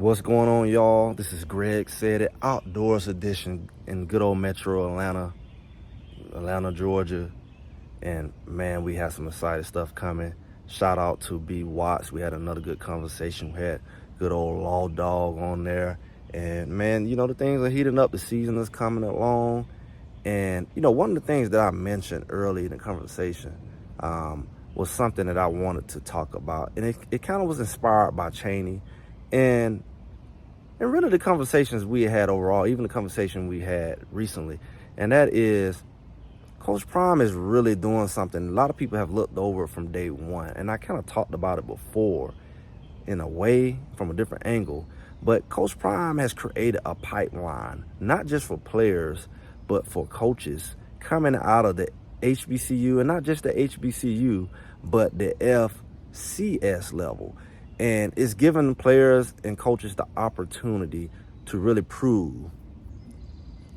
What's going on, y'all? This is Greg Said It, Outdoors Edition in good old Metro Atlanta, Georgia. And man, we have some exciting stuff coming. Shout out to B. Watts. We had another good conversation. We had good old Law Dog on there. And man, the things are heating up. The season is coming along. And, one of the things that I mentioned early in the conversation was something that I wanted to talk about. And it kind of was inspired by Cheney. And really the conversations we had overall, even the conversation we had recently, and that is Coach Prime is really doing something a lot of people have looked over from day one. And I kind of talked about it before in a way from a different angle. But Coach Prime has created a pipeline, not just for players, but for coaches coming out of the HBCU, and not just the HBCU, but the FCS level. And it's giving players and coaches the opportunity to really prove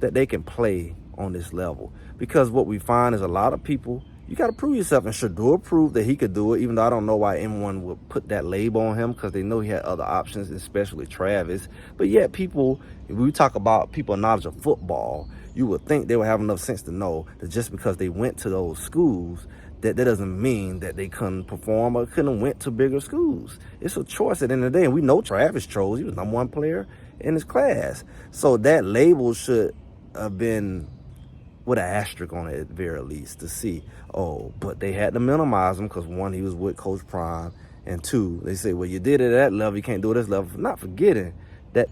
that they can play on this level. Because what we find is a lot of people, you got to prove yourself. And Shedeur proved that he could do it, even though I don't know why anyone would put that label on him, because they know he had other options, especially Travis. But yet people, if we talk about people knowledge of football, you would think they would have enough sense to know that just because they went to those schools, that doesn't mean that they couldn't perform or couldn't have went to bigger schools. It's a choice at the end of the day. And we know Travis chose. He was number one player in his class. So that label should have been with an asterisk on it at the very least, to see, but they had to minimize him because, one, he was with Coach Prime, and two, they say, well, you did it at that level, you can't do it at this level. Not forgetting that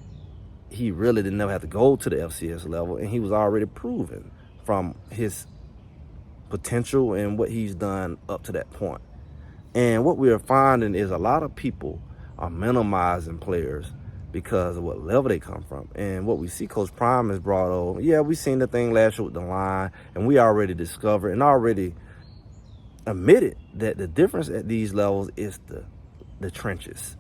he really didn't never have to go to the FCS level, and he was already proven from his potential and what he's done up to that point. And what we are finding is a lot of people are minimizing players because of what level they come from. And what we see Coach Prime has brought over, we seen the thing last year with the line, and we already discovered and already admitted that the difference at these levels is the trenches.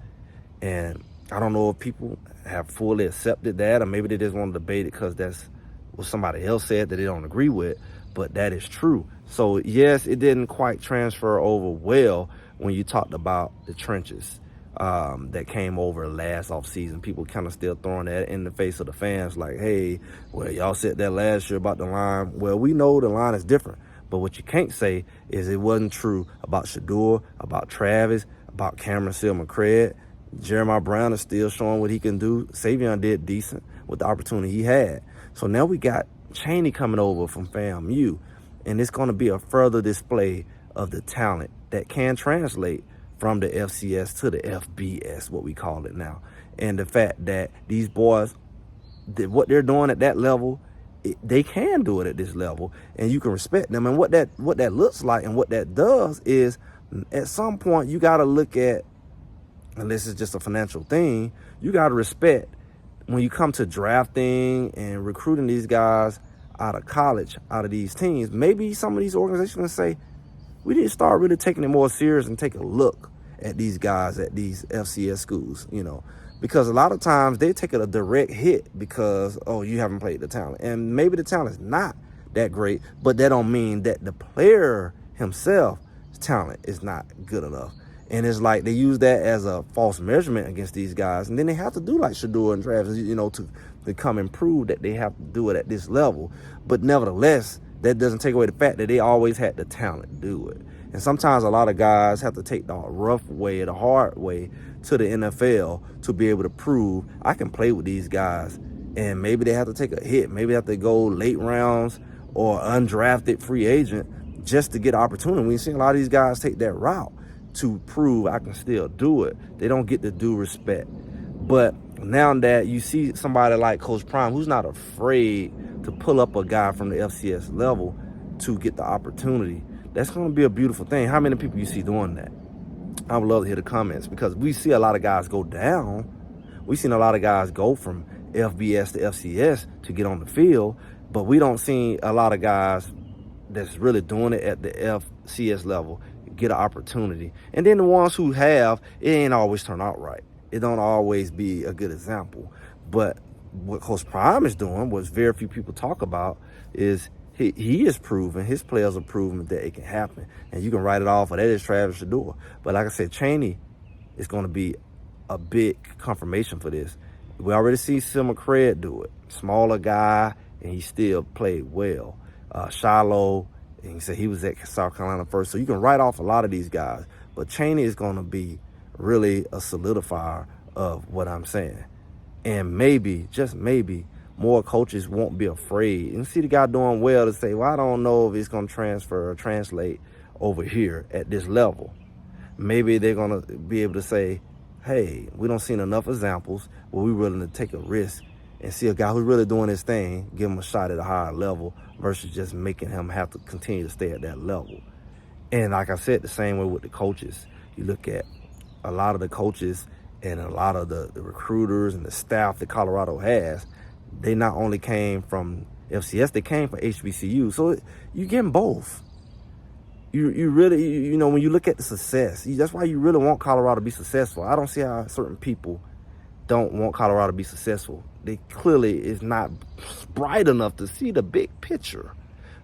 And I don't know if people have fully accepted that, or maybe they just want to debate it because that's what somebody else said that they don't agree with, but that is true. So yes, it didn't quite transfer over well when you talked about the trenches that came over last offseason. People kind of still throwing that in the face of the fans like, hey, well, y'all said that last year about the line. Well, we know the line is different, but what you can't say is it wasn't true about Shedeur, about Travis, about Cameron Seal-McCred. Jeremiah Brown is still showing what he can do. Savion did decent with the opportunity he had. So now we got Cheney coming over from FAMU, and it's going to be a further display of the talent that can translate from the FCS to the FBS, what we call it now. And the fact that these boys, what they're doing at that level, they can do it at this level, and you can respect them. And what that looks like and what that does is, at some point, you got to look at, and this is just a financial thing, you got to respect when you come to drafting and recruiting these guys out of college, out of these teams. Maybe some of these organizations say, we need to start really taking it more serious and take a look at these guys at these FCS schools, because a lot of times they take a direct hit because, you haven't played the talent. And maybe the talent is not that great, but that don't mean that the player himself, talent is not good enough. And it's like they use that as a false measurement against these guys. And then they have to do like Shedeur and Travis, to come and prove that they have to do it at this level. But nevertheless, that doesn't take away the fact that they always had the talent to do it. And sometimes a lot of guys have to take the rough way, the hard way to the NFL to be able to prove I can play with these guys. And maybe they have to take a hit. Maybe they have to go late rounds or undrafted free agent just to get opportunity. We've seen a lot of these guys take that route to prove I can still do it. They don't get the due respect. But now that you see somebody like Coach Prime, who's not afraid to pull up a guy from the FCS level to get the opportunity, that's going to be a beautiful thing. How many people you see doing that? I would love to hear the comments, because we see a lot of guys go down. We've seen a lot of guys go from FBS to FCS to get on the field, but we don't see a lot of guys that's really doing it at the FCS level get an opportunity. And then the ones who have, it ain't always turn out right. It don't always be a good example. But what Coach Prime is doing, what very few people talk about, is he is proven, his players are proven that it can happen. And you can write it off, or that is Travis Shedeur. But like I said, Cheney is going to be a big confirmation for this. We already see Sim Craig do it. Smaller guy, and he still played well. Shiloh, and he said he was at South Carolina first. So you can write off a lot of these guys. But Chaney is going to be really a solidifier of what I'm saying. And maybe, just maybe, more coaches won't be afraid and see the guy doing well to say, well, I don't know if it's going to transfer or translate over here at this level. Maybe they're going to be able to say, hey, we don't seen enough examples where we're willing to take a risk and see a guy who's really doing his thing, give him a shot at a higher level versus just making him have to continue to stay at that level. And like I said, the same way with the coaches. You look at a lot of the coaches and a lot of the recruiters and the staff that Colorado has, they not only came from FCS, they came from HBCU. So you getting both. You really, you know, when you look at the success, that's why you really want Colorado to be successful. I don't see how certain people don't want Colorado to be successful. They clearly is not bright enough to see the big picture.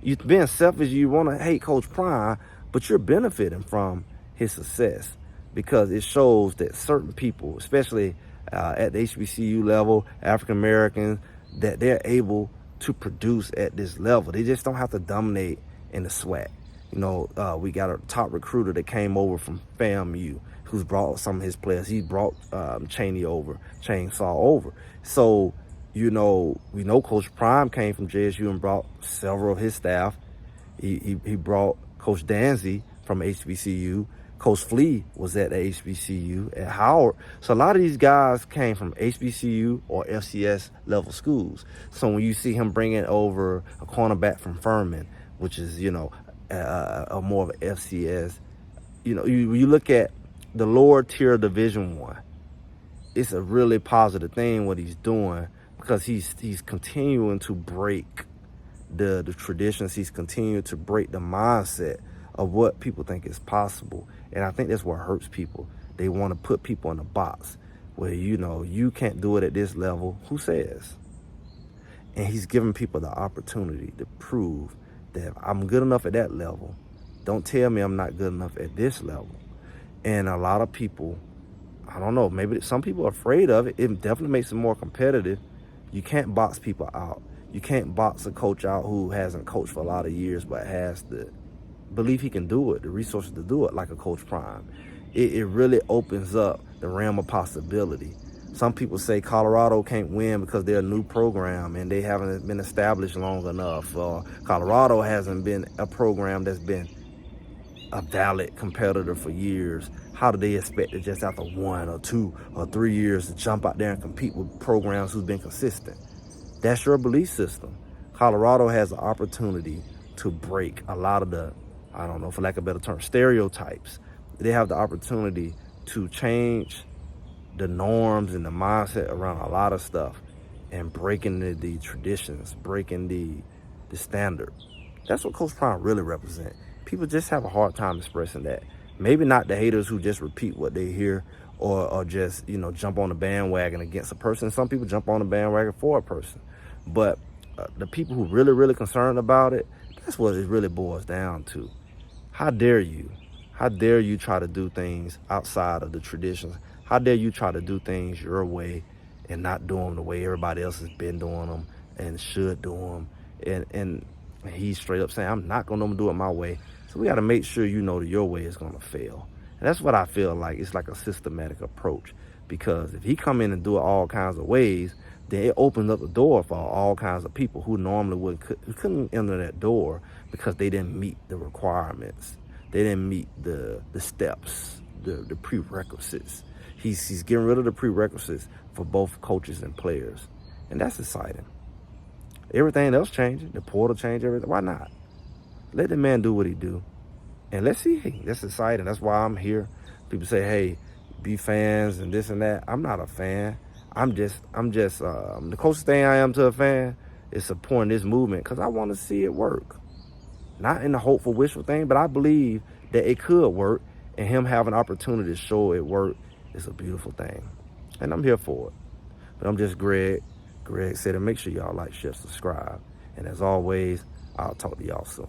You're being selfish. You want to hate Coach Prime, but you're benefiting from his success because it shows that certain people, especially at the HBCU level, African Americans, that they're able to produce at this level. They just don't have to dominate in the SWAC. You know, we got a top recruiter that came over from FAMU who's brought some of his players. He brought Chaney over, Chainsaw over. So, you know, we know Coach Prime came from JSU and brought several of his staff. He brought Coach Danzy from HBCU. Coach Flea was at the HBCU at Howard. So a lot of these guys came from HBCU or FCS level schools. So when you see him bringing over a cornerback from Furman, which is, you know, a more of an FCS, you know, you look at the lower tier of Division I, it's a really positive thing what he's doing because he's continuing to break the traditions. He's continuing to break the mindset of what people think is possible. And I think that's what hurts people. They want to put people in a box where, you know, you can't do it at this level. Who says? And he's giving people the opportunity to prove that I'm good enough at that level. Don't tell me I'm not good enough at this level. And a lot of people, I don't know, maybe some people are afraid of it. It definitely makes it more competitive. You can't box people out. You can't box a coach out who hasn't coached for a lot of years but has the belief he can do it, the resources to do it, like a Coach Prime. It really opens up the realm of possibility. Some people say Colorado can't win because they're a new program and they haven't been established long enough. Colorado hasn't been a program that's been a valid competitor for years. How do they expect it just after 1 or 2 or 3 years to jump out there and compete with programs who've been consistent? That's your belief system. Colorado has the opportunity to break a lot of the, I don't know, for lack of a better term, stereotypes. They have the opportunity to change the norms and the mindset around a lot of stuff and breaking the traditions, breaking the standard. That's what Coach Prime really represents. People just have a hard time expressing that. Maybe not the haters who just repeat what they hear or just, you know, jump on the bandwagon against a person. Some people jump on the bandwagon for a person. But the people who really concerned about it, that's what it really boils down to. How dare you? How dare you try to do things outside of the traditions? How dare you try to do things your way and not do them the way everybody else has been doing them and should do them? And he's straight up saying, I'm not going to do it my way. So we got to make sure you know that your way is going to fail. And that's what I feel like. It's like a systematic approach. Because if he come in and do it all kinds of ways, then it opens up the door for all kinds of people who normally couldn't enter that door because they didn't meet the requirements. They didn't meet the steps, the prerequisites. He's getting rid of the prerequisites for both coaches and players. And that's exciting. Everything else changing. The portal changed, everything. Why not? Let the man do what he do. And let's see. Hey, that's exciting. That's why I'm here. People say, hey, be fans and this and that. I'm not a fan. I'm just the closest thing I am to a fan is supporting this movement because I want to see it work. Not in the hopeful, wishful thing, but I believe that it could work, and him having an opportunity to show it work is a beautiful thing. And I'm here for it. But I'm just Greg. Greg said, and make sure y'all like, share, subscribe. And as always, I'll talk to y'all soon.